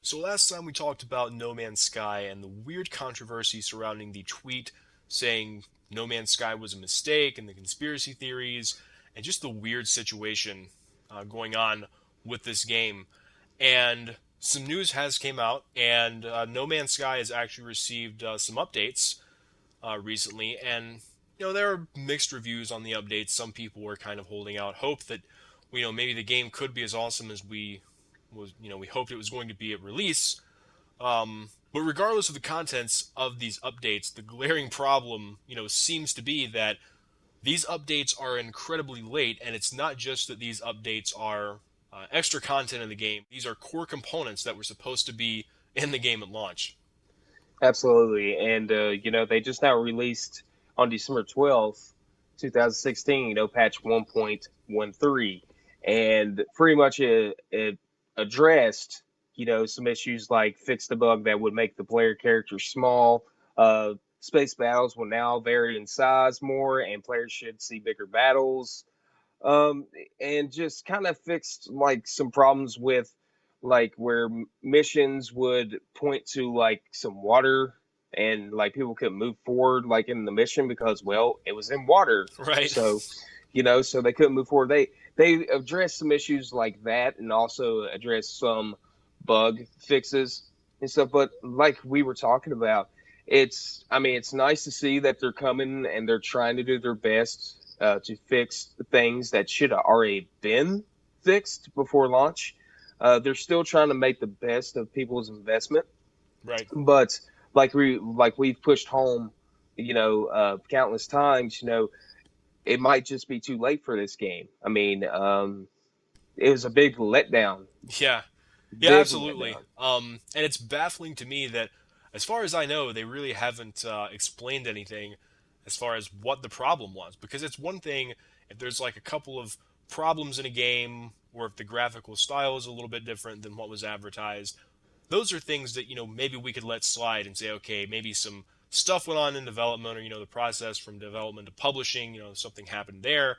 So last time we talked about No Man's Sky and the weird controversy surrounding the tweet saying No Man's Sky was a mistake and the conspiracy theories and just the weird situation going on with this game. And some news has came out, and No Man's Sky has actually received some updates recently, and there are mixed reviews on the updates. Some people were kind of holding out hope that maybe the game could be as awesome as we hoped it was going to be at release. But regardless of the contents of these updates, the glaring problem, seems to be that these updates are incredibly late, and it's not just that these updates are extra content in the game. These are core components that were supposed to be in the game at launch. Absolutely. And, they just now released on December 12th, 2016, patch 1.13. And pretty much it addressed, some issues like fixed the bug that would make the player character small. Space battles will now vary in size more, and players should see bigger battles. um, and just kind of fixed like some problems with like where missions would point to like some water and like people could move forward like in the mission because well it was in water, Right. so so they couldn't move forward. They addressed some issues like that and also addressed some bug fixes and stuff, but like we were talking about, it's nice to see that they're coming and they're trying to do their best to fix things that should have already been fixed before launch. They're still trying to make the best of people's investment, Right. but we've pushed home, countless times. It might just be too late for this game. I mean, it was a big letdown, Yeah. Yeah, big absolutely. letdown. And it's baffling to me that, as far as I know, they really haven't explained anything as far as what the problem was. Because it's one thing if there's like a couple of problems in a game, or if the graphical style is a little bit different than what was advertised. Those are things that maybe we could let slide and say, okay, maybe some stuff went on in development, or the process from development to publishing, something happened there.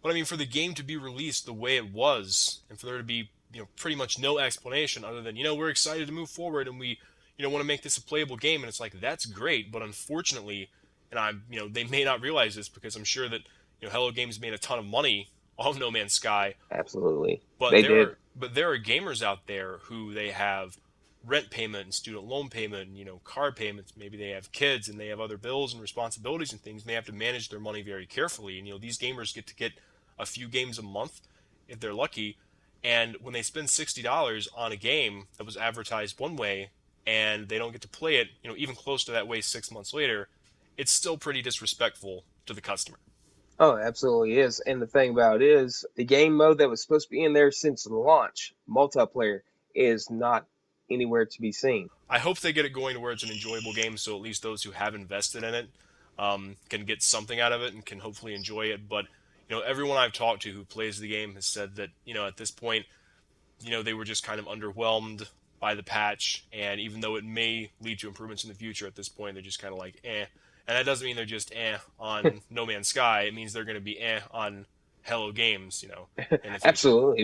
But I mean, for the game to be released the way it was, and for there to be pretty much no explanation other than we're excited to move forward and we want to make this a playable game, and it's like that's great, but unfortunately, and I'm they may not realize this because I'm sure that Hello Games made a ton of money off No Man's Sky, Absolutely, but they there did. are but there are gamers out there who they have rent payment and student loan payment, and, car payments. Maybe they have kids and they have other bills and responsibilities and things, and they have to manage their money very carefully. And these gamers get to get a few games a month if they're lucky. And when they spend $60 on a game that was advertised one way and they don't get to play it, even close to that way 6 months later, it's still pretty disrespectful to the customer. Oh, it absolutely is. And the thing about it is, the game mode that was supposed to be in there since the launch, multiplayer, is not anywhere to be seen. I hope they get it going to where it's an enjoyable game, so at least those who have invested in it can get something out of it and can hopefully enjoy it. But everyone I've talked to who plays the game has said that at this point, they were just kind of underwhelmed by the patch, and even though it may lead to improvements in the future, at this point they're just kind of like eh. And that doesn't mean they're just on No Man's Sky. It means they're going to be on Hello Games, in the future. Absolutely,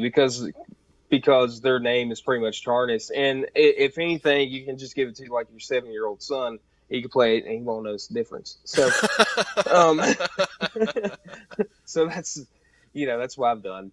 because their name is pretty much tarnished. And if anything, you can just give it to like your 7-year-old son. He can play it and he won't notice the difference. Um, so that's why I'm done.